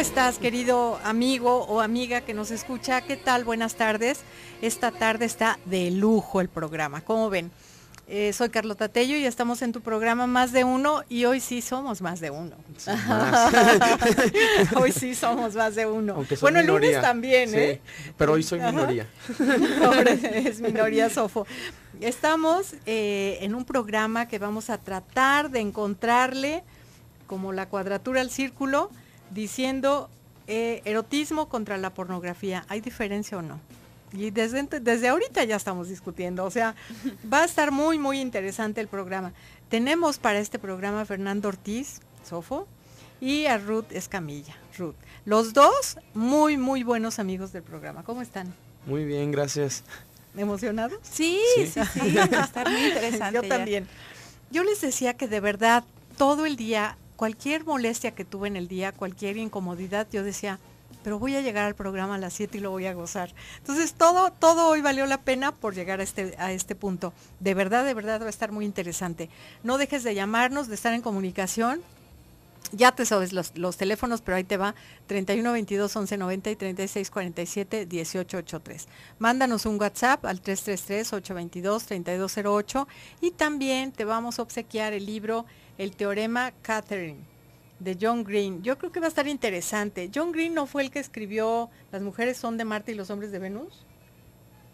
estás, querido amigo o amiga que nos escucha? ¿Qué tal? Buenas tardes. Esta tarde está de lujo el programa. ¿Cómo ven? Soy Carlota Tello y estamos en tu programa Más de Uno y hoy sí somos más de uno. Sí, más. Hoy sí somos más de uno. Aunque soy bueno, minoría. El lunes también, sí, pero hoy soy minoría. Ahora es minoría, Sofo. Estamos en un programa que vamos a tratar de encontrarle como la cuadratura al círculo, diciendo erotismo contra la pornografía. ¿Hay diferencia o no? Y desde ahorita ya estamos discutiendo, o sea, va a estar muy, muy interesante el programa. Tenemos para este programa a Fernando Ortiz, Sofo, y a Ruth Escamilla, Ruth. Los dos muy, muy buenos amigos del programa. ¿Cómo están? Muy bien, gracias. ¿Emocionados? Sí, va a estar muy interesante. Yo también. Yo les decía que de verdad, todo el día, cualquier molestia que tuve en el día, cualquier incomodidad, yo decía, pero voy a llegar al programa a las 7 y lo voy a gozar. Entonces todo hoy valió la pena por llegar a este punto. De verdad va a estar muy interesante. No dejes de llamarnos, de estar en comunicación. Ya te sabes los teléfonos, pero ahí te va, 31 22 11 90 y 36 47 18 83. Mándanos un WhatsApp al 333 822 3208 y también te vamos a obsequiar el libro El Teorema Catherine, de John Green. Yo creo que va a estar interesante. John Green no fue el que escribió Las mujeres son de Marte y los hombres de Venus.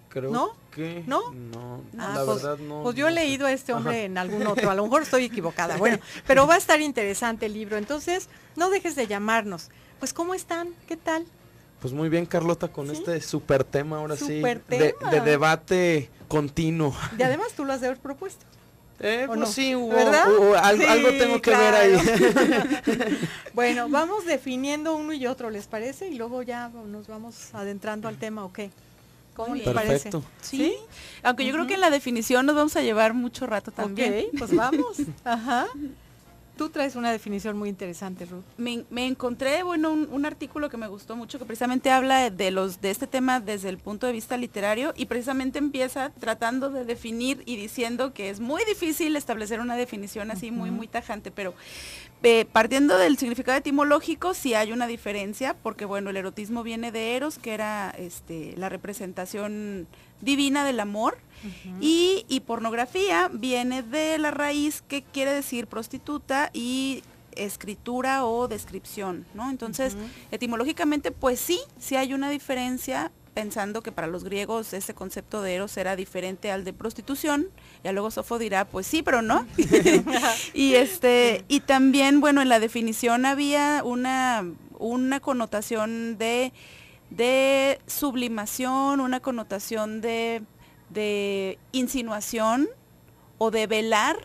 Creo ¿No? que ¿No? La verdad no. Pues yo he no leído sé. a este hombre en algún otro, a lo mejor estoy equivocada. Bueno, pero va a estar interesante el libro. Entonces, no dejes de llamarnos. Pues, ¿cómo están? ¿Qué tal? Pues muy bien, Carlota, con ¿Sí? este super tema ahora Super sí. tema. De debate continuo. Y además tú lo has de haber propuesto. Pues no? sí, ¿Verdad? algo Sí, tengo que claro. ver ahí. Bueno, vamos definiendo uno y otro, ¿les parece? Y luego ya nos vamos adentrando al tema, ¿o qué? ¿Cómo les parece? Perfecto. Sí, aunque yo creo que en la definición nos vamos a llevar mucho rato también. Ok, pues vamos. Ajá. Tú traes una definición muy interesante, Ruth. Me encontré, bueno, un artículo que me gustó mucho que precisamente habla de este tema desde el punto de vista literario y precisamente empieza tratando de definir y diciendo que es muy difícil establecer una definición así muy tajante, pero partiendo del significado etimológico sí hay una diferencia, porque bueno, el erotismo viene de eros, que era la representación divina del amor, y pornografía viene de la raíz que quiere decir prostituta y escritura o descripción, ¿no? Entonces, etimológicamente, pues sí hay una diferencia, pensando que para los griegos ese concepto de eros era diferente al de prostitución. Ya luego Sofo dirá, pues sí, pero no. y también, bueno, en la definición había una connotación de sublimación, una connotación de insinuación o de velar,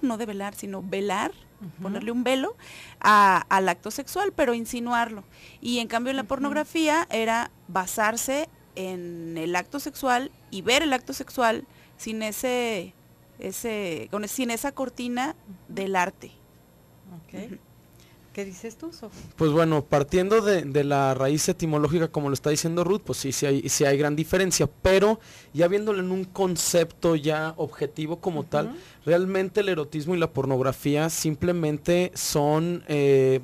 no de velar, sino velar, ponerle un velo al acto sexual, pero insinuarlo. Y en cambio en la pornografía era basarse en el acto sexual y ver el acto sexual sin sin esa cortina del arte. Okay. ¿Qué dices tú, Sofía? Pues bueno, partiendo de la raíz etimológica, como lo está diciendo Ruth, pues sí hay gran diferencia, pero ya viéndolo en un concepto ya objetivo como tal, realmente el erotismo y la pornografía simplemente son,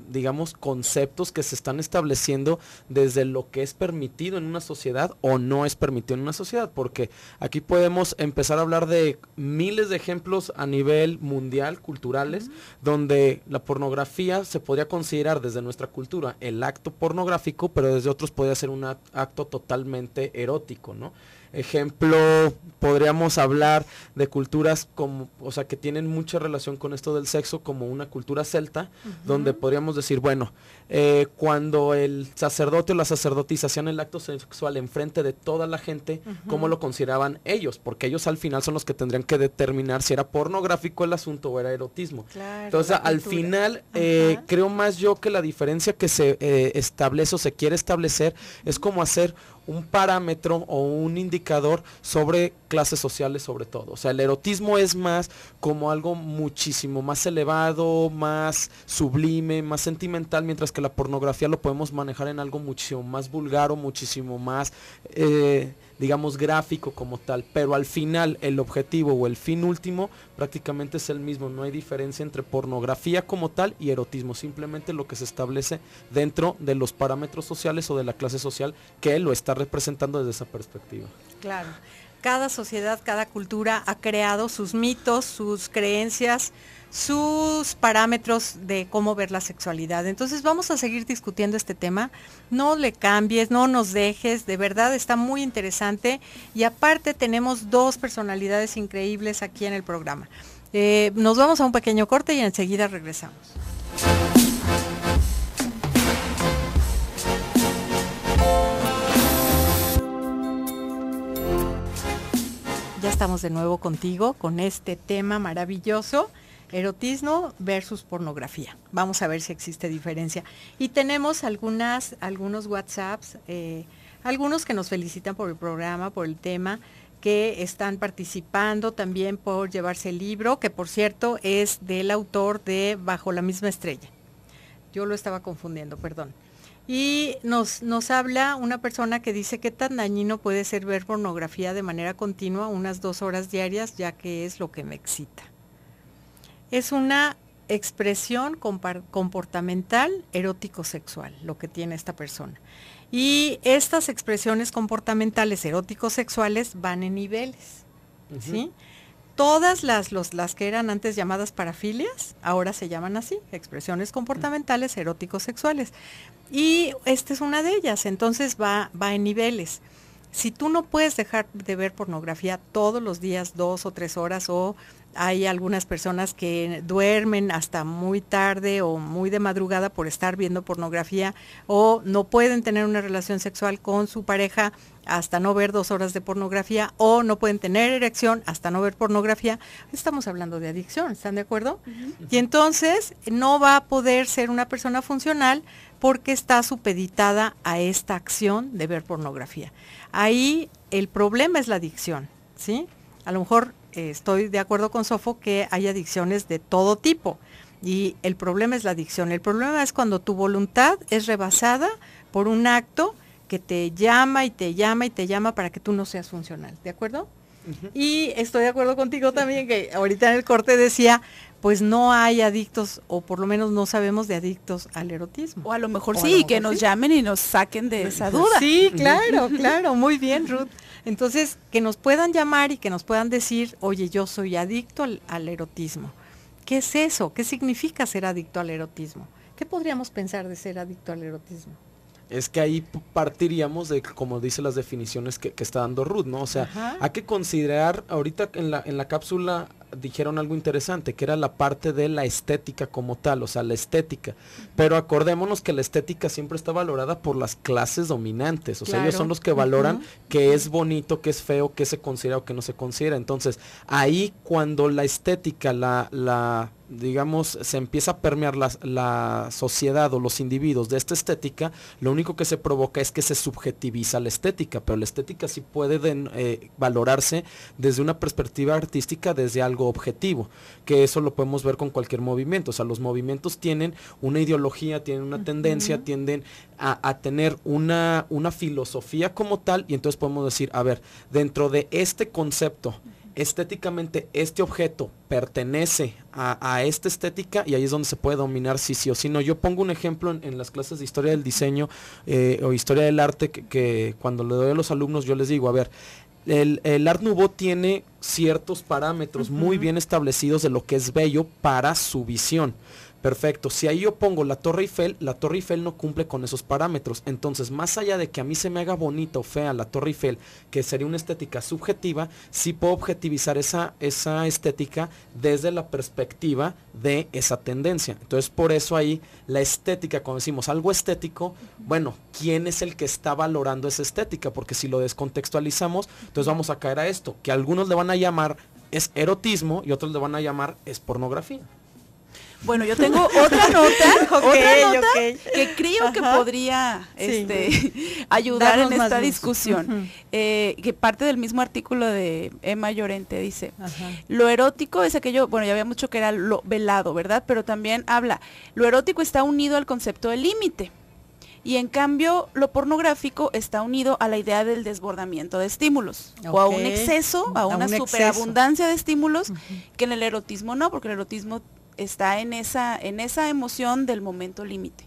digamos, conceptos que se están estableciendo desde lo que es permitido en una sociedad o no es permitido en una sociedad, porque aquí podemos empezar a hablar de miles de ejemplos a nivel mundial, culturales, donde la pornografía se podría considerar desde nuestra cultura el acto pornográfico, pero desde otros podría ser un acto totalmente erótico, ¿no? Ejemplo, podríamos hablar de culturas como, o sea, que tienen mucha relación con esto del sexo, como una cultura celta, donde podríamos decir, bueno, cuando el sacerdote o la sacerdotisa hacían el acto sexual enfrente de toda la gente, ¿cómo lo consideraban ellos? Porque ellos al final son los que tendrían que determinar si era pornográfico el asunto o era erotismo. Claro, entonces, al final, creo más yo que la diferencia que se establece o se quiere establecer es como hacer un parámetro o un indicador sobre clases sociales sobre todo. O sea, el erotismo es más como algo muchísimo más elevado, más sublime, más sentimental, mientras que la pornografía lo podemos manejar en algo muchísimo más vulgar o muchísimo más, digamos, gráfico como tal, pero al final el objetivo o el fin último prácticamente es el mismo, no hay diferencia entre pornografía como tal y erotismo, simplemente lo que se establece dentro de los parámetros sociales o de la clase social que lo está representando desde esa perspectiva. Claro, cada sociedad, cada cultura ha creado sus mitos, sus creencias, sus parámetros de cómo ver la sexualidad. Entonces vamos a seguir discutiendo este tema, no le cambies, no nos dejes, de verdad está muy interesante y aparte tenemos dos personalidades increíbles aquí en el programa. Nos vamos a un pequeño corte y enseguida regresamos. Ya estamos de nuevo contigo con este tema maravilloso. Erotismo versus pornografía. Vamos a ver si existe diferencia. Y tenemos algunos WhatsApps, algunos que nos felicitan por el programa, por el tema, que están participando también por llevarse el libro, que por cierto es del autor de Bajo la misma estrella. Yo lo estaba confundiendo, perdón. Y nos habla una persona que dice qué tan dañino puede ser ver pornografía de manera continua, unas 2 horas diarias, ya que es lo que me excita. Es una expresión comportamental erótico-sexual, lo que tiene esta persona. Y estas expresiones comportamentales erótico-sexuales van en niveles, ¿sí? Todas las que eran antes llamadas parafilias, ahora se llaman así, expresiones comportamentales erótico-sexuales. Y esta es una de ellas, entonces va en niveles. Si tú no puedes dejar de ver pornografía todos los días, 2 o 3 horas, o hay algunas personas que duermen hasta muy tarde o muy de madrugada por estar viendo pornografía, o no pueden tener una relación sexual con su pareja hasta no ver 2 horas de pornografía, o no pueden tener erección hasta no ver pornografía, estamos hablando de adicción, ¿están de acuerdo? Y entonces no va a poder ser una persona funcional porque está supeditada a esta acción de ver pornografía. Ahí el problema es la adicción, ¿sí? A lo mejor estoy de acuerdo con Sofo que hay adicciones de todo tipo y el problema es la adicción. El problema es cuando tu voluntad es rebasada por un acto que te llama y te llama y te llama para que tú no seas funcional, ¿de acuerdo? Y estoy de acuerdo contigo también que ahorita en el corte decía, pues no hay adictos, o por lo menos no sabemos de adictos al erotismo. O a lo mejor sí, que nos llamen y nos saquen de esa duda. Sí, claro, muy bien, Ruth. Entonces, que nos puedan llamar y que nos puedan decir, oye, yo soy adicto al erotismo. ¿Qué es eso? ¿Qué significa ser adicto al erotismo? ¿Qué podríamos pensar de ser adicto al erotismo? Es que ahí partiríamos de, como dice las definiciones que está dando Ruth, ¿no? O sea, hay que considerar, ahorita en la cápsula dijeron algo interesante, que era la parte de la estética como tal, o sea, la estética. Pero acordémonos que la estética siempre está valorada por las clases dominantes, o sea, ellos son los que valoran qué es bonito, qué es feo, qué se considera o qué no se considera. Entonces, ahí cuando la estética, digamos, se empieza a permear la sociedad o los individuos de esta estética, lo único que se provoca es que se subjetiviza la estética, pero la estética sí puede valorarse desde una perspectiva artística, desde algo objetivo, que eso lo podemos ver con cualquier movimiento. O sea, los movimientos tienen una ideología, tienen una tendencia, tienden a tener una filosofía como tal, y entonces podemos decir, a ver, dentro de este concepto, estéticamente este objeto pertenece a esta estética, y ahí es donde se puede dominar si sí o si no. Yo pongo un ejemplo en las clases de historia del diseño o historia del arte, que cuando le doy a los alumnos yo les digo, a ver, el Art Nouveau tiene ciertos parámetros muy bien establecidos de lo que es bello para su visión. Perfecto, si ahí yo pongo la Torre Eiffel no cumple con esos parámetros. Entonces, más allá de que a mí se me haga bonita o fea la Torre Eiffel, que sería una estética subjetiva, sí puedo objetivizar esa estética desde la perspectiva de esa tendencia. Entonces, por eso ahí la estética, cuando decimos algo estético, bueno, ¿quién es el que está valorando esa estética? Porque si lo descontextualizamos, entonces vamos a caer a esto, que algunos le van a llamar es erotismo y otros le van a llamar es pornografía. Bueno, yo tengo otra nota, que creo que podría ayudar en esta discusión, que parte del mismo artículo de Emma Llorente, dice, lo erótico es aquello, bueno, ya habíamos dicho que era lo velado, ¿verdad? Pero también habla, lo erótico está unido al concepto de límite. Y en cambio, lo pornográfico está unido a la idea del desbordamiento de estímulos, o a un exceso, a una superabundancia de estímulos, que en el erotismo no, porque el erotismo está en esa emoción del momento límite.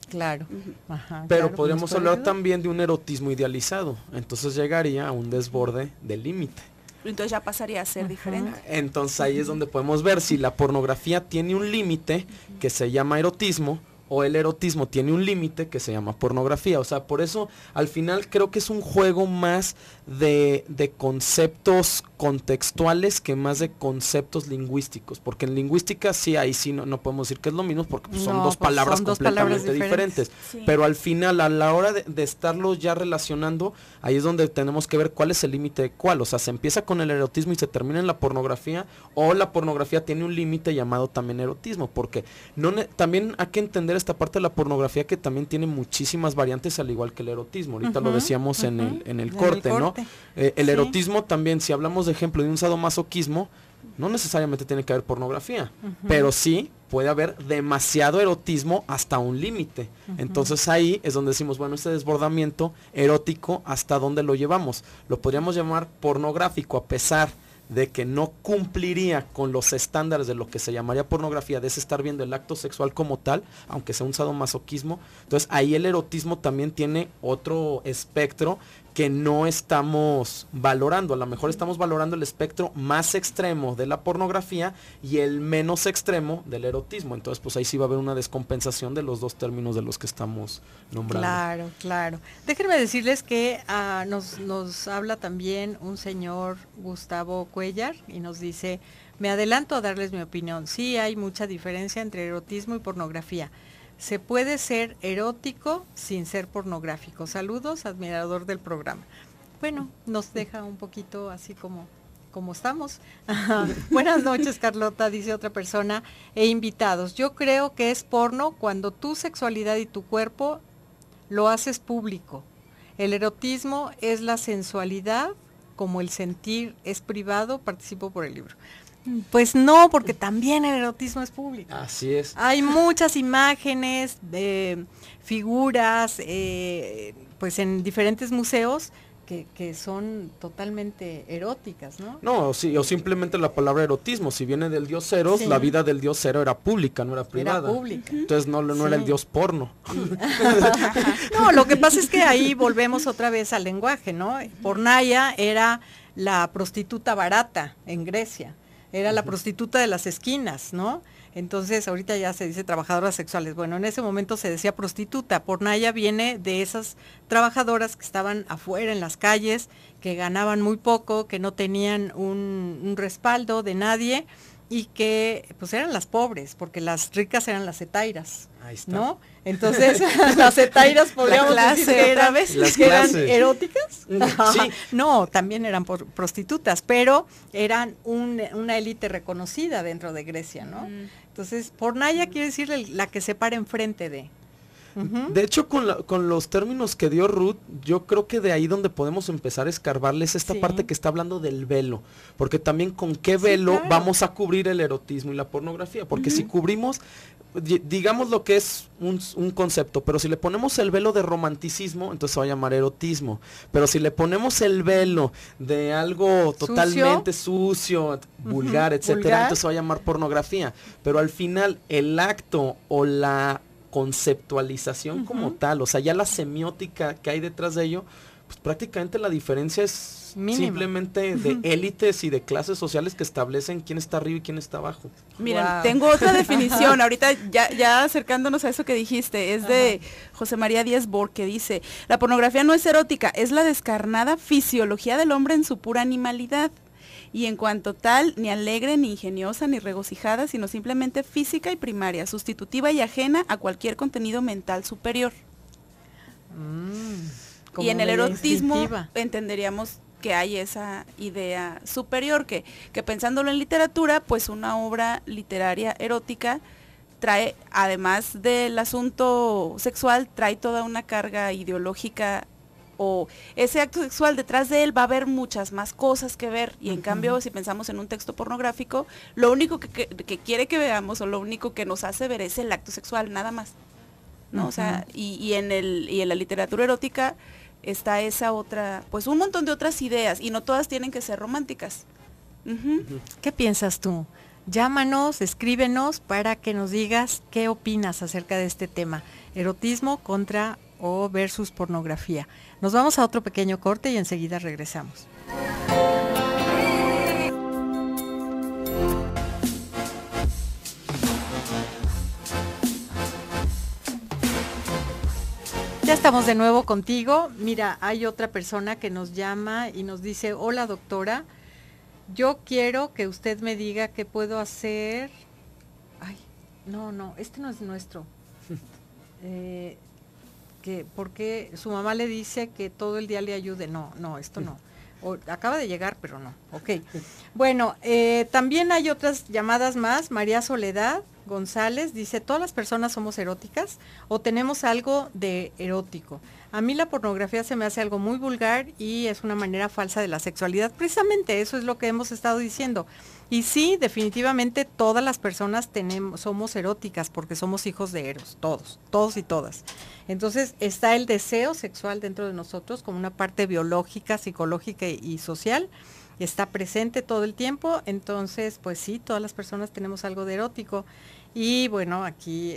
Claro. Ajá, pero claro, podríamos hablar también de un erotismo idealizado, entonces llegaría a un desborde del límite. Entonces ya pasaría a ser diferente. Entonces ahí es donde podemos ver si la pornografía tiene un límite que se llama erotismo, o el erotismo tiene un límite que se llama pornografía. O sea, por eso al final creo que es un juego más de conceptos contextuales que más de conceptos lingüísticos, porque en lingüística sí, ahí sí no podemos decir que es lo mismo, porque pues, son dos palabras completamente diferentes. Sí. Pero al final, a la hora de estarlos ya relacionando, ahí es donde tenemos que ver cuál es el límite de cuál. O sea, se empieza con el erotismo y se termina en la pornografía, o la pornografía tiene un límite llamado también erotismo, porque también hay que entender esta parte de la pornografía que también tiene muchísimas variantes, al igual que el erotismo. Ahorita lo decíamos en el corte, ¿no? El erotismo también, si hablamos de ejemplo de un sadomasoquismo, no necesariamente tiene que haber pornografía, pero sí puede haber demasiado erotismo hasta un límite. Entonces ahí es donde decimos, bueno, este desbordamiento erótico, ¿hasta dónde lo llevamos? Lo podríamos llamar pornográfico, a pesar de que no cumpliría con los estándares de lo que se llamaría pornografía, de ese estar viendo el acto sexual como tal, aunque sea un sadomasoquismo. Entonces ahí el erotismo también tiene otro espectro que no estamos valorando. A lo mejor estamos valorando el espectro más extremo de la pornografía y el menos extremo del erotismo. Entonces pues ahí sí va a haber una descompensación de los dos términos de los que estamos nombrando. Claro, claro. Déjenme decirles que nos habla también un señor, Gustavo Cuellar, y nos dice: me adelanto a darles mi opinión. Sí hay mucha diferencia entre erotismo y pornografía. Se puede ser erótico sin ser pornográfico. Saludos, admirador del programa. Bueno, nos deja un poquito así como estamos. Buenas noches, Carlota, dice otra persona, e invitados. Yo creo que es porno cuando tu sexualidad y tu cuerpo lo haces público. El erotismo es la sensualidad, como el sentir es privado. Participo por el libro. Pues no, porque también el erotismo es público. Así es. Hay muchas imágenes, figuras, pues en diferentes museos que son totalmente eróticas, ¿no? No, sí, o simplemente la palabra erotismo, si viene del dios Eros, sí. La vida del dios Eros era pública, no era privada. Era pública. Entonces no era el dios porno. No, lo que pasa es que ahí volvemos otra vez al lenguaje, ¿no? Pornaya era la prostituta barata en Grecia. Era la prostituta de las esquinas, ¿no? Entonces, ahorita ya se dice trabajadoras sexuales. Bueno, en ese momento se decía prostituta. Pornaya viene de esas trabajadoras que estaban afuera en las calles, que ganaban muy poco, que no tenían un respaldo de nadie y que pues eran las pobres, porque las ricas eran las hetairas, ¿no? Entonces, las hetairas podríamos decir que eran eróticas. Sí. No, también eran prostitutas, pero eran una élite reconocida dentro de Grecia, ¿no? Entonces, pornaya quiere decir la que se para enfrente de. De hecho, con los términos que dio Ruth, yo creo que de ahí donde podemos empezar a escarbarles esta parte que está hablando del velo, porque también con qué velo vamos a cubrir el erotismo y la pornografía, porque si cubrimos, digamos lo que es un concepto, pero si le ponemos el velo de romanticismo, entonces se va a llamar erotismo, pero si le ponemos el velo de algo totalmente sucio, vulgar, etcétera, entonces se va a llamar pornografía, pero al final el acto o la conceptualización como tal, o sea, ya la semiótica que hay detrás de ello, pues prácticamente la diferencia es mínima. Simplemente de élites y de clases sociales que establecen quién está arriba y quién está abajo. Miren, tengo otra definición, ahorita ya acercándonos a eso que dijiste, es de José María Díaz Bor, que dice: la pornografía no es erótica, es la descarnada fisiología del hombre en su pura animalidad. Y en cuanto tal, ni alegre, ni ingeniosa, ni regocijada, sino simplemente física y primaria, sustitutiva y ajena a cualquier contenido mental superior. Y en el erotismo entenderíamos que hay esa idea superior, que pensándolo en literatura, pues una obra literaria erótica trae, además del asunto sexual, trae toda una carga ideológica, o ese acto sexual detrás de él va a haber muchas más cosas que ver, y en cambio si pensamos en un texto pornográfico, lo único que quiere que veamos o lo único que nos hace ver es el acto sexual, nada más. ¿no? O sea, y en la literatura erótica está esa otra, pues un montón de otras ideas, y no todas tienen que ser románticas. ¿Qué piensas tú? Llámanos, escríbenos para que nos digas qué opinas acerca de este tema, erotismo contra o versus pornografía. Nos vamos a otro pequeño corte y enseguida regresamos. Ya estamos de nuevo contigo. Mira, hay otra persona que nos llama y nos dice, hola doctora, yo quiero que usted me diga qué puedo hacer. Ay, no, este no es nuestro. Porque su mamá le dice que todo el día le ayude. No, esto no. Acaba de llegar, pero no. Ok. Bueno, también hay otras llamadas más. María Soledad González dice, ¿todas las personas somos eróticas o tenemos algo de erótico? A mí la pornografía se me hace algo muy vulgar y es una manera falsa de la sexualidad. Precisamente eso es lo que hemos estado diciendo. Y sí, definitivamente todas las personas somos eróticas porque somos hijos de Eros, todos y todas. Entonces está el deseo sexual dentro de nosotros como una parte biológica, psicológica y social. Está presente todo el tiempo, entonces pues sí, todas las personas tenemos algo de erótico. Y bueno, aquí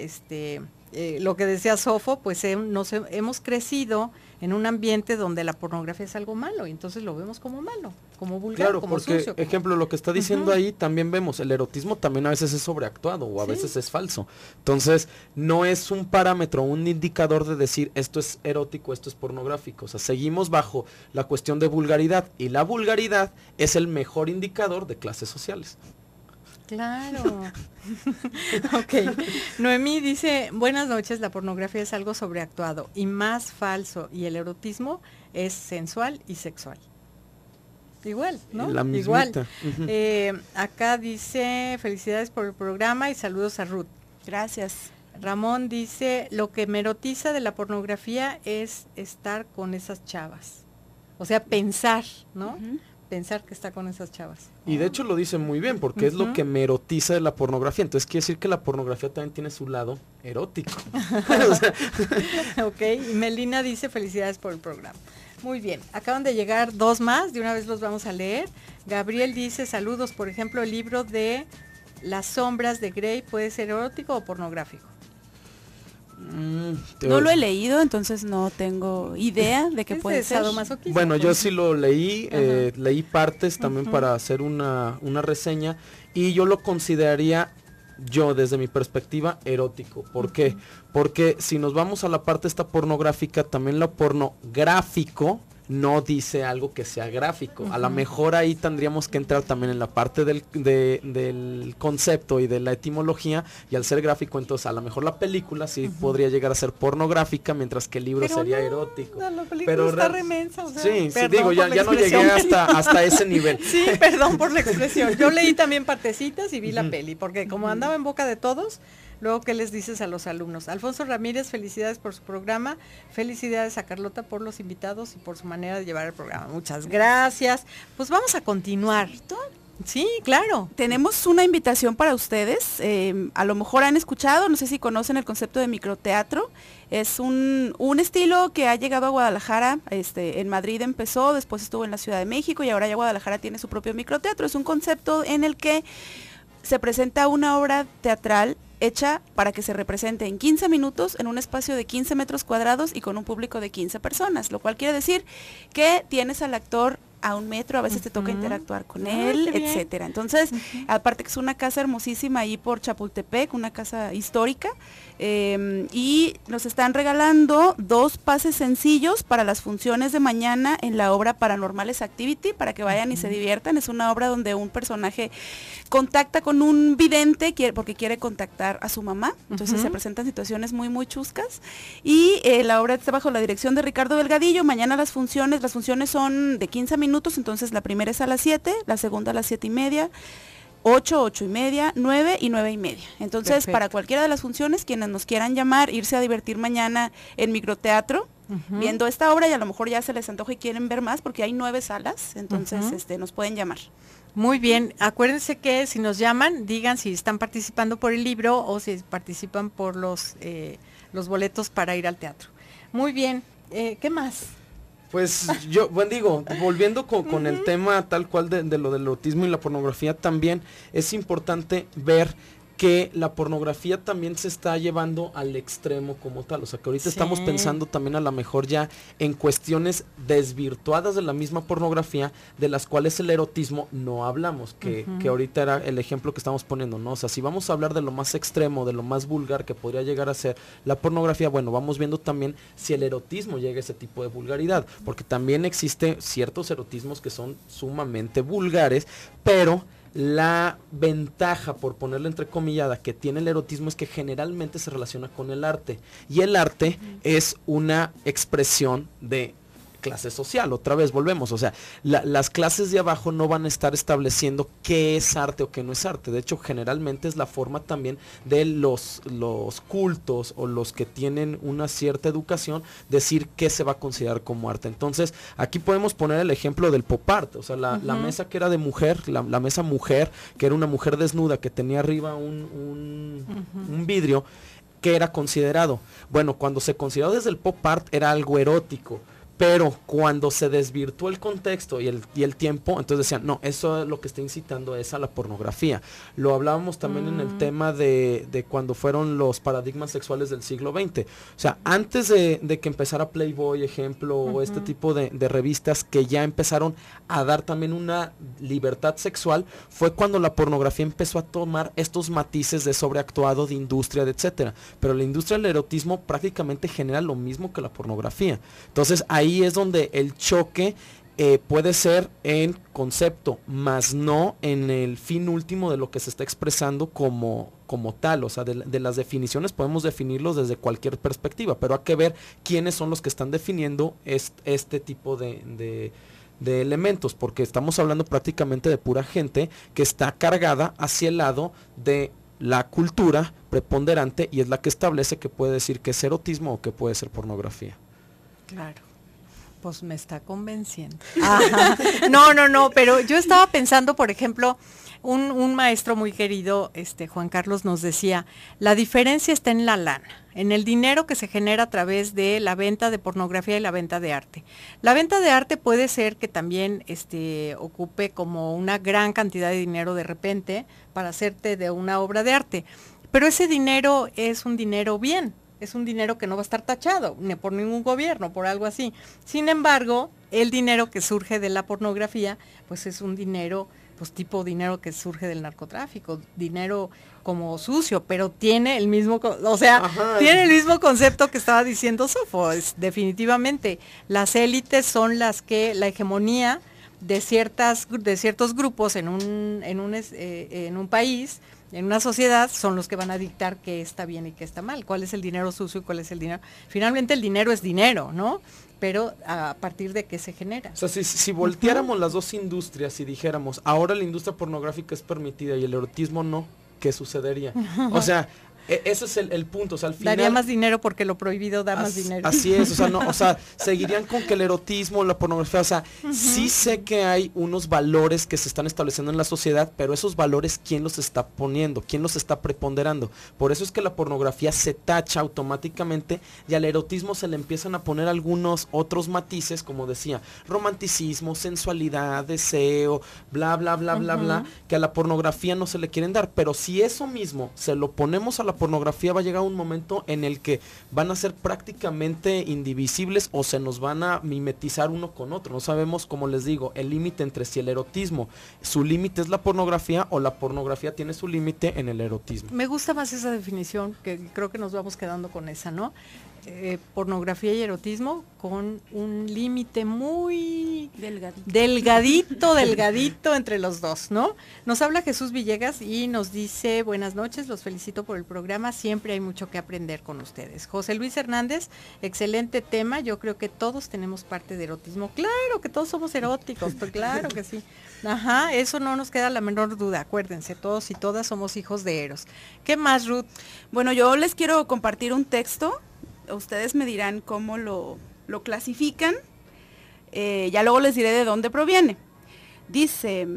lo que decía Sofo, pues hemos crecido en un ambiente donde la pornografía es algo malo, y entonces lo vemos como malo, como vulgar, claro, como porque, sucio. Ejemplo, lo que está diciendo ahí, también vemos, el erotismo también a veces es sobreactuado o a veces es falso. Entonces, no es un parámetro, un indicador de decir esto es erótico, esto es pornográfico. O sea, seguimos bajo la cuestión de vulgaridad, y la vulgaridad es el mejor indicador de clases sociales. Claro. Ok. Noemí dice, buenas noches, la pornografía es algo sobreactuado y más falso, y el erotismo es sensual y sexual. Igual, ¿no? La mismita. Igual. Acá dice, felicidades por el programa y saludos a Ruth. Gracias. Ramón dice, lo que me erotiza de la pornografía es estar con esas chavas. O sea, pensar, ¿no? Pensar que está con esas chavas. Y de hecho lo dice muy bien, porque es lo que me erotiza de la pornografía. Entonces quiere decir que la pornografía también tiene su lado erótico. Ok, y Melina dice, felicidades por el programa. Muy bien, acaban de llegar dos más, de una vez los vamos a leer. Gabriel dice, saludos, por ejemplo, el libro de Las sombras de Grey, ¿puede ser erótico o pornográfico? No lo he leído, entonces no tengo idea de qué puede ser. Bueno, yo sí lo leí, leí partes también para hacer una reseña, y yo lo consideraría, yo desde mi perspectiva, erótico. ¿Por qué? Porque si nos vamos a la parte esta pornográfica, también lo pornográfico no dice algo que sea gráfico. A lo mejor ahí tendríamos que entrar también en la parte del concepto y de la etimología, y al ser gráfico, entonces a lo mejor la película sí podría llegar a ser pornográfica, mientras que el libro sería erótico. No, la película está remensa, o sea, sí, digo, ya no llegué hasta ese nivel. Sí, perdón por la expresión. Yo leí también partecitas y vi la peli, porque como andaba en boca de todos, luego, ¿qué les dices a los alumnos? Alfonso Ramírez, felicidades por su programa, felicidades a Carlota por los invitados y por su manera de llevar el programa. Muchas gracias. Pues vamos a continuar. Sí, claro. Tenemos una invitación para ustedes. A lo mejor han escuchado, no sé si conocen el concepto de microteatro. Es un estilo que ha llegado a Guadalajara. En Madrid empezó, después estuvo en la Ciudad de México y ahora ya Guadalajara tiene su propio microteatro. Es un concepto en el que se presenta una obra teatral hecha para que se represente en 15 minutos en un espacio de 15 metros cuadrados y con un público de 15 personas, lo cual quiere decir que tienes al actor a 1 metro, a veces te toca interactuar con él, etcétera. Entonces, aparte que es una casa hermosísima ahí por Chapultepec, una casa histórica, y nos están regalando 2 pases sencillos para las funciones de mañana en la obra Paranormales Activity, para que vayan y se diviertan. Es una obra donde un personaje contacta con un vidente porque quiere contactar a su mamá, entonces se presentan situaciones muy muy chuscas, y la obra está bajo la dirección de Ricardo Delgadillo. Mañana las funciones son de 15 minutos, entonces la primera es a las 7, la segunda a las 7:30, 8, 8:30, 9 y 9:30. Entonces, perfecto, para cualquiera de las funciones, quienes nos quieran llamar, irse a divertir mañana en microteatro, viendo esta obra, y a lo mejor ya se les antoja y quieren ver más, porque hay 9 salas, entonces nos pueden llamar. Muy bien, acuérdense que si nos llaman, digan si están participando por el libro o si participan por los boletos para ir al teatro. Muy bien, ¿qué más? Pues yo, bueno, digo, volviendo con el tema tal cual de lo del erotismo y la pornografía, también es importante ver que la pornografía también se está llevando al extremo como tal, o sea que ahorita estamos pensando también a lo mejor ya en cuestiones desvirtuadas de la misma pornografía, de las cuales el erotismo no hablamos, que ahorita era el ejemplo que estamos poniendo, ¿no? O sea, si vamos a hablar de lo más extremo, de lo más vulgar que podría llegar a ser la pornografía, bueno, vamos viendo también si el erotismo llega a ese tipo de vulgaridad, porque también existe ciertos erotismos que son sumamente vulgares, pero la ventaja, por ponerle entrecomillada, que tiene el erotismo es que generalmente se relaciona con el arte. Y el arte es una expresión de clase social. Otra vez volvemos, o sea, las clases de abajo no van a estar estableciendo qué es arte o qué no es arte. De hecho, generalmente es la forma también de los cultos o los que tienen una cierta educación decir qué se va a considerar como arte. Entonces, aquí podemos poner el ejemplo del pop art, o sea, la mesa que era de mujer, la mesa mujer, que era una mujer desnuda, que tenía arriba un vidrio, que era considerado. Bueno, cuando se consideró desde el pop art era algo erótico. Pero cuando se desvirtuó el contexto y el tiempo, entonces decían, no, eso lo que está incitando es a la pornografía. Lo hablábamos también en el tema de cuando fueron los paradigmas sexuales del siglo XX. O sea, antes de que empezara Playboy, ejemplo, o este tipo de revistas que ya empezaron a dar también una libertad sexual, fue cuando la pornografía empezó a tomar estos matices de sobreactuado, de industria, de etcétera. Pero la industria del erotismo prácticamente genera lo mismo que la pornografía. Entonces, ahí es donde el choque puede ser en concepto, más no en el fin último de lo que se está expresando como tal. O sea, de las definiciones podemos definirlos desde cualquier perspectiva, pero hay que ver quiénes son los que están definiendo este tipo de elementos, porque estamos hablando prácticamente de pura gente que está cargada hacia el lado de la cultura preponderante y es la que establece que puede decir que es erotismo o que puede ser pornografía. Claro. Pues me está convenciendo. Ajá. No, pero yo estaba pensando, por ejemplo, un maestro muy querido, Juan Carlos, nos decía, la diferencia está en la lana, en el dinero que se genera a través de la venta de pornografía y la venta de arte. La venta de arte puede ser que también ocupe como una gran cantidad de dinero de repente para hacerte de una obra de arte, pero ese dinero es un dinero bien. Es un dinero que no va a estar tachado ni por ningún gobierno, por algo así. Sin embargo, el dinero que surge de la pornografía, pues es un dinero, pues tipo dinero que surge del narcotráfico, dinero como sucio, pero tiene el mismo, tiene el mismo concepto que estaba diciendo Sofo. Definitivamente, las élites son las que la hegemonía de ciertos grupos en un país, en una sociedad, son los que van a dictar qué está bien y qué está mal, cuál es el dinero sucio y cuál es el dinero. Finalmente el dinero es dinero, ¿no? Pero a partir de qué se genera. O sea, si volteáramos las dos industrias y dijéramos, ahora la industria pornográfica es permitida y el erotismo no, ¿qué sucedería? O sea, ese es el punto, o sea, al final daría más dinero porque lo prohibido da más dinero. Así es, o sea, seguirían con que el erotismo, la pornografía, o sea, sí sé que hay unos valores que se están estableciendo en la sociedad, pero esos valores, ¿quién los está poniendo? ¿Quién los está preponderando? Por eso es que la pornografía se tacha automáticamente y al erotismo se le empiezan a poner algunos otros matices, como decía, romanticismo, sensualidad, deseo, bla, bla, bla, bla, bla, que a la pornografía no se le quieren dar, pero si eso mismo se lo ponemos a la pornografía, va a llegar un momento en el que van a ser prácticamente indivisibles o se nos van a mimetizar uno con otro. No sabemos, como les digo, el límite entre si el erotismo, su límite es la pornografía o la pornografía tiene su límite en el erotismo. Me gusta más esa definición, que creo que nos vamos quedando con esa, ¿no? Pornografía y erotismo con un límite muy delgadito entre los dos, ¿no? Nos habla Jesús Villegas y nos dice, buenas noches, los felicito por el programa, siempre hay mucho que aprender con ustedes. José Luis Hernández, excelente tema, yo creo que todos tenemos parte de erotismo, claro que todos somos eróticos, pues claro que sí. Ajá, eso no nos queda la menor duda, acuérdense, todos y todas somos hijos de Eros. ¿Qué más, Ruth? Bueno, yo les quiero compartir un texto. Ustedes me dirán cómo lo clasifican, ya luego les diré de dónde proviene. Dice,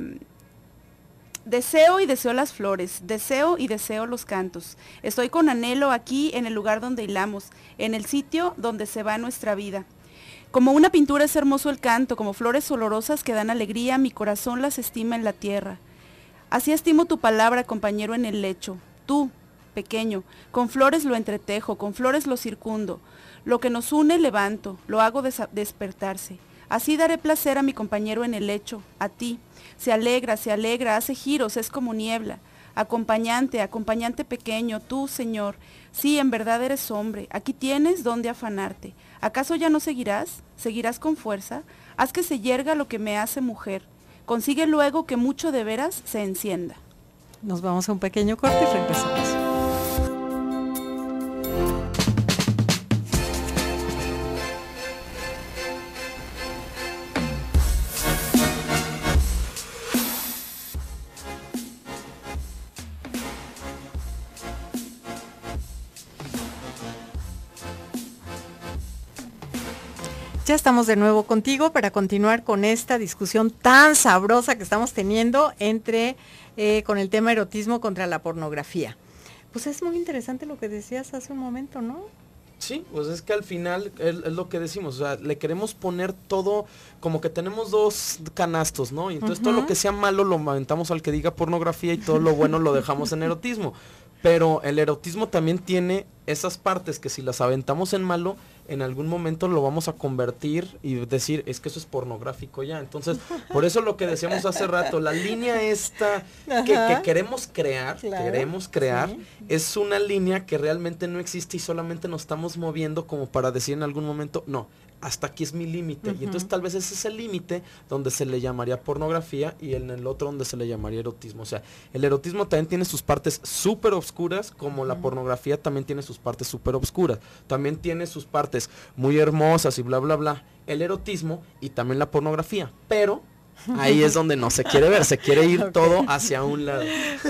Deseo y deseo las flores, deseo y deseo los cantos. Estoy con anhelo aquí en el lugar donde hilamos, en el sitio donde se va nuestra vida. Como una pintura es hermoso el canto, como flores olorosas que dan alegría, mi corazón las estima en la tierra. Así estimo tu palabra, compañero en el lecho. Tú, pequeño, con flores lo entretejo, con flores lo circundo. Lo que nos une levanto, lo hago despertarse. Así daré placer a mi compañero en el lecho, a ti. Se alegra, hace giros, es como niebla. Acompañante, acompañante pequeño, tú, Señor. Sí, en verdad eres hombre, aquí tienes donde afanarte. ¿Acaso ya no seguirás? ¿Seguirás con fuerza? Haz que se yerga lo que me hace mujer. Consigue luego que mucho de veras se encienda. Nos vamos a un pequeño corte y regresamos. Ya estamos de nuevo contigo para continuar con esta discusión tan sabrosa que estamos teniendo con el tema erotismo contra la pornografía. Pues es muy interesante lo que decías hace un momento, ¿no? Sí, pues es que al final es lo que decimos, o sea, le queremos poner todo, como que tenemos dos canastos, ¿no? Y entonces todo lo que sea malo lo aventamos al que diga pornografía y todo lo bueno lo dejamos en erotismo. Pero el erotismo también tiene esas partes que si las aventamos en malo, en algún momento lo vamos a convertir y decir, es que eso es pornográfico ya. Entonces, por eso lo que decíamos hace rato, la línea esta que queremos crear, sí, es una línea que realmente no existe y solamente nos estamos moviendo como para decir en algún momento, no, hasta aquí es mi límite. Y entonces tal vez ese es el límite donde se le llamaría pornografía y en el otro donde se le llamaría erotismo. O sea, el erotismo también tiene sus partes súper obscuras, como la pornografía también tiene sus partes súper obscuras. También tiene sus partes muy hermosas y bla, bla, bla. El erotismo y también la pornografía. Pero ahí es donde no se quiere ver, se quiere ir todo hacia un lado.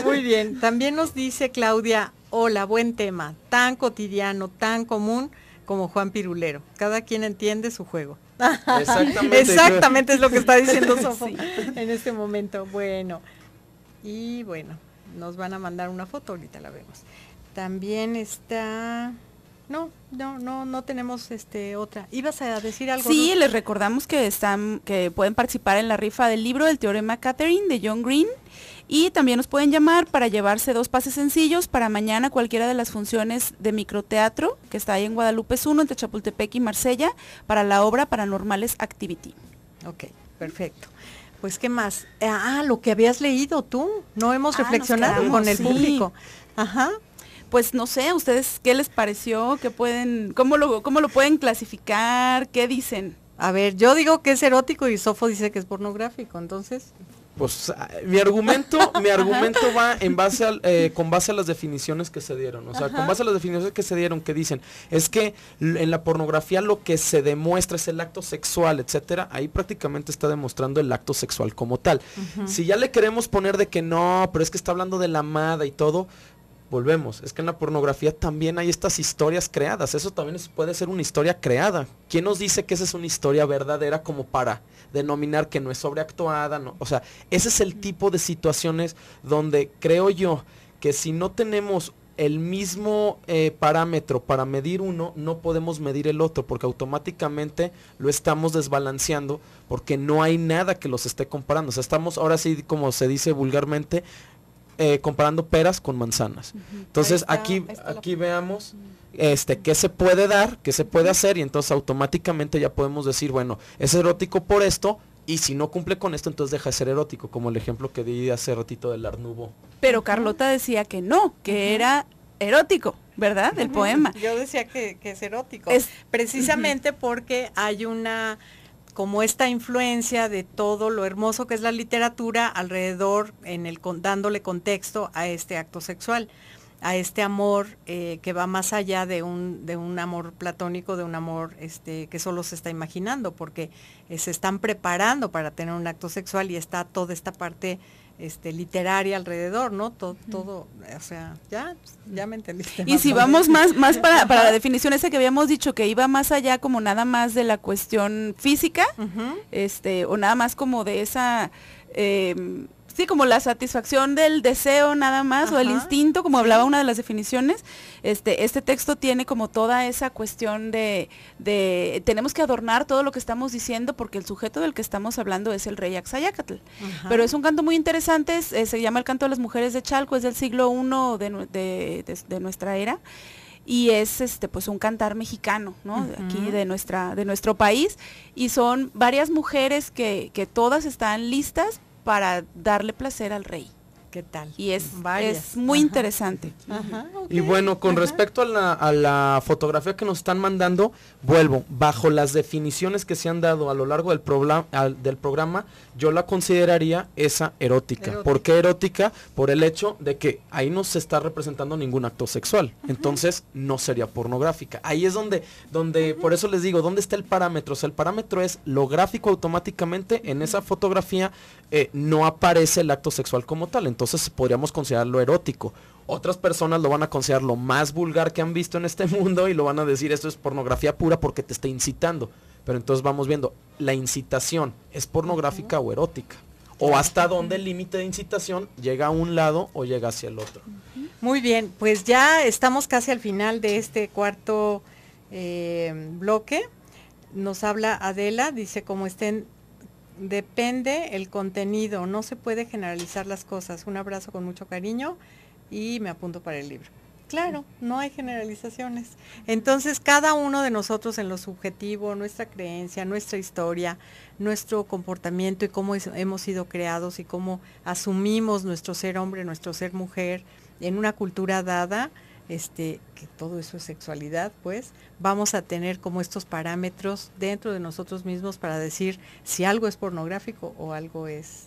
Muy bien. También nos dice Claudia, hola, buen tema, tan cotidiano, tan común como Juan Pirulero. Cada quien entiende su juego. Exactamente es lo que está diciendo Sofo en este momento. Bueno, y bueno, nos van a mandar una foto, ahorita la vemos. También está... No tenemos otra. ¿Ibas a decir algo? Sí, ¿no? Les recordamos que pueden participar en la rifa del libro del Teorema Catherine de John Green. Y también nos pueden llamar para llevarse 2 pases sencillos para mañana cualquiera de las funciones de microteatro que está ahí en Guadalupe 1, entre Chapultepec y Marsella, para la obra Paranormales Activity. Ok, perfecto. Pues, ¿qué más? Lo que habías leído tú. No hemos reflexionado con el público. Ajá. Pues no sé, ¿ustedes qué les pareció? ¿Cómo lo pueden clasificar? ¿Qué dicen? A ver, yo digo que es erótico y Sofo dice que es pornográfico, entonces... Pues mi argumento va con base a las definiciones que se dieron, o sea, con base a las definiciones que se dieron, que dicen, es que en la pornografía lo que se demuestra es el acto sexual, etcétera, ahí prácticamente está demostrando el acto sexual como tal. Si ya le queremos poner de que no, pero es que está hablando de la amada y todo, volvemos, es que en la pornografía también hay estas historias creadas, eso también puede ser una historia creada. ¿Quién nos dice que esa es una historia verdadera como para denominar que no es sobreactuada? No, o sea, ese es el tipo de situaciones donde creo yo que si no tenemos el mismo parámetro para medir uno, no podemos medir el otro, porque automáticamente lo estamos desbalanceando, porque no hay nada que los esté comparando. O sea, estamos ahora sí, como se dice vulgarmente, comparando peras con manzanas. Entonces aquí veamos qué se puede dar, qué se puede hacer, y entonces automáticamente ya podemos decir, bueno, es erótico por esto, y si no cumple con esto, entonces deja de ser erótico, como el ejemplo que di hace ratito del Art Nouveau. Pero Carlota decía que no, que era erótico, ¿verdad? El poema. Yo decía que es erótico, precisamente porque hay una... como esta influencia de todo lo hermoso que es la literatura alrededor, dándole contexto a este acto sexual, a este amor que va más allá de un amor platónico, de un amor que solo se está imaginando, porque se están preparando para tener un acto sexual y está toda esta parte literaria alrededor, ¿no? Todo, o sea, ya me entendiste. Y si vamos más para la definición esa que habíamos dicho, que iba más allá como nada más de la cuestión física, o nada más como de esa sí, como la satisfacción del deseo nada más, o el instinto, como hablaba una de las definiciones. Este texto tiene como toda esa cuestión de tenemos que adornar todo lo que estamos diciendo porque el sujeto del que estamos hablando es el rey Axayácatl. Pero es un canto muy interesante, se llama el canto de las mujeres de Chalco, es del siglo I de nuestra era. Y es pues un cantar mexicano, ¿no? Aquí de nuestro país, y son varias mujeres que todas están listas para darle placer al rey. ¿Qué tal? Y es muy interesante. Y bueno, con respecto a la fotografía que nos están mandando, vuelvo, bajo las definiciones que se han dado a lo largo del programa, yo la consideraría esa erótica. ¿Por qué erótica? Por el hecho de que ahí no se está representando ningún acto sexual, entonces no sería pornográfica. Ahí es donde por eso les digo, ¿dónde está el parámetro? O sea, el parámetro es lo gráfico automáticamente, en esa fotografía no aparece el acto sexual como tal, entonces podríamos considerarlo erótico. Otras personas lo van a considerar lo más vulgar que han visto en este mundo y lo van a decir, esto es pornografía pura porque te está incitando. Pero entonces vamos viendo, la incitación, ¿es pornográfica o erótica? O hasta dónde el límite de incitación llega a un lado o llega hacia el otro. Muy bien, pues ya estamos casi al final de este cuarto bloque. Nos habla Adela, dice como estén, depende el contenido, no se puede generalizar las cosas. Un abrazo con mucho cariño y me apunto para el libro. Claro, no hay generalizaciones. Entonces, cada uno de nosotros en lo subjetivo, nuestra creencia, nuestra historia, nuestro comportamiento y cómo hemos sido creados y cómo asumimos nuestro ser hombre, nuestro ser mujer en una cultura dada, que todo eso es sexualidad, pues, vamos a tener como estos parámetros dentro de nosotros mismos para decir si algo es pornográfico o algo es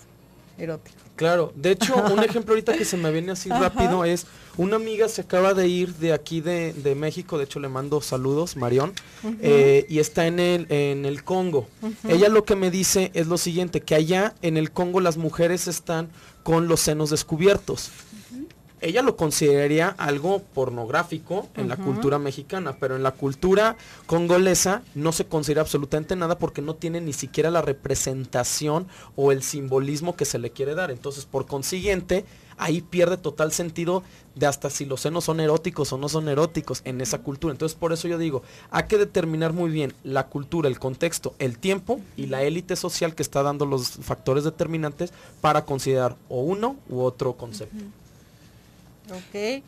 erótico. Claro, de hecho, un ejemplo ahorita que se me viene así rápido es, una amiga se acaba de ir de aquí de México, de hecho le mando saludos, Marión, y está en el Congo. Ella lo que me dice es lo siguiente, que allá en el Congo las mujeres están con los senos descubiertos. Ella lo consideraría algo pornográfico en la cultura mexicana, pero en la cultura congolesa no se considera absolutamente nada porque no tiene ni siquiera la representación o el simbolismo que se le quiere dar. Entonces, por consiguiente, ahí pierde total sentido de hasta si los senos son eróticos o no son eróticos en esa cultura. Entonces, por eso yo digo, hay que determinar muy bien la cultura, el contexto, el tiempo y la élite social que está dando los factores determinantes para considerar o uno u otro concepto. Ok.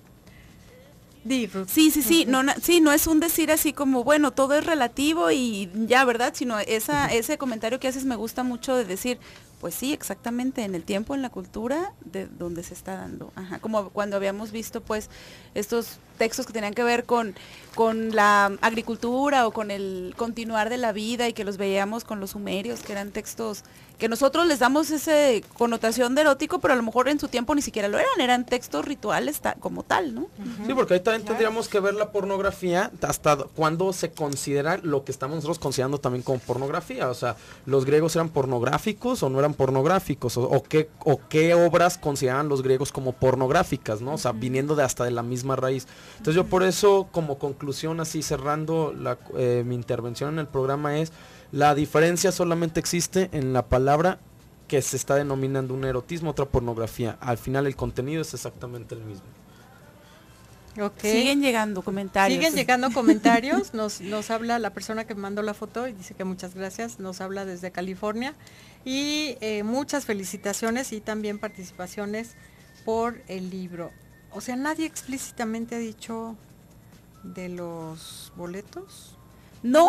Sí, no es un decir así como, bueno, todo es relativo y ya, ¿verdad? Sino ese comentario que haces me gusta mucho de decir, pues sí, exactamente, en el tiempo, en la cultura de donde se está dando. Como cuando habíamos visto, pues, estos textos que tenían que ver con la agricultura o con el continuar de la vida y que los veíamos con los sumerios, que eran textos que nosotros les damos esa connotación de erótico, pero a lo mejor en su tiempo ni siquiera lo eran textos rituales como tal, ¿no? Sí, porque ahí también tendríamos que ver la pornografía hasta cuándo se considera lo que estamos nosotros considerando también como pornografía. O sea, ¿los griegos eran pornográficos o no eran pornográficos? ¿O qué obras consideraban los griegos como pornográficas, ¿no? O sea, viniendo de la misma raíz. Entonces yo por eso, como conclusión, así cerrando mi intervención en el programa, es la diferencia solamente existe en la palabra que se está denominando un erotismo, otra pornografía. Al final el contenido es exactamente el mismo. Okay. Siguen llegando comentarios. Nos habla la persona que mandó la foto y dice que muchas gracias. Nos habla desde California y muchas felicitaciones y también participaciones por el libro. O sea, nadie explícitamente ha dicho de los boletos. No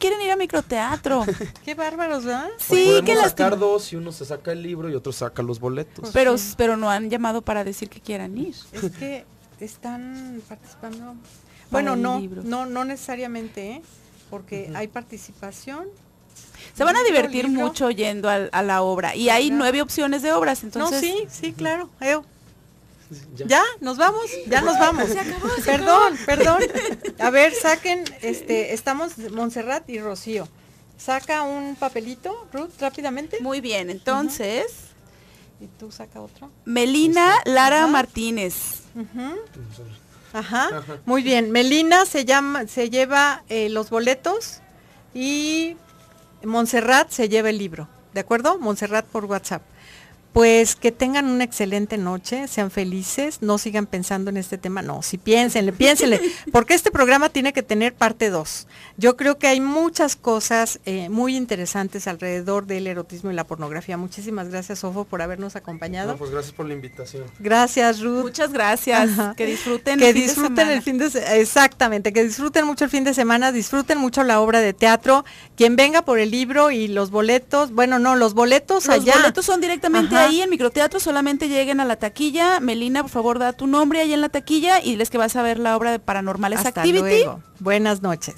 quieren ir a microteatro. Qué bárbaros, ¿verdad? Sí, podemos que sacar dos y uno se saca el libro y otro saca los boletos. Pero no han llamado para decir que quieran ir. Es que están participando. Bueno, no necesariamente, porque hay participación. Se van a divertir mucho yendo a la obra y hay 9 opciones de obras, entonces. No, sí, claro. Ya nos vamos. Se acabó. Perdón. A ver, saquen, estamos Montserrat y Rocío. Saca un papelito, Ruth, rápidamente. Muy bien, entonces. ¿Y tú saca otro? Melina Lara Martínez. Muy bien. Melina se lleva los boletos y Montserrat se lleva el libro. ¿De acuerdo? Montserrat por WhatsApp. Pues que tengan una excelente noche, sean felices, no sigan pensando en este tema, no, sí piénsenle, porque este programa tiene que tener parte 2. Yo creo que hay muchas cosas muy interesantes alrededor del erotismo y la pornografía. Muchísimas gracias, Sofo, por habernos acompañado. No, pues gracias por la invitación. Gracias, Ruth. Muchas gracias. Ajá. Que disfruten el fin de semana. Exactamente, que disfruten mucho el fin de semana, disfruten mucho la obra de teatro. Quien venga por el libro y los boletos, bueno, no, los boletos allá. Los boletos son directamente Ajá. ahí en Microteatro, solamente lleguen a la taquilla. Melina, por favor, da tu nombre ahí en la taquilla y diles que vas a ver la obra de Paranormales Hasta Activity. luego. Buenas noches.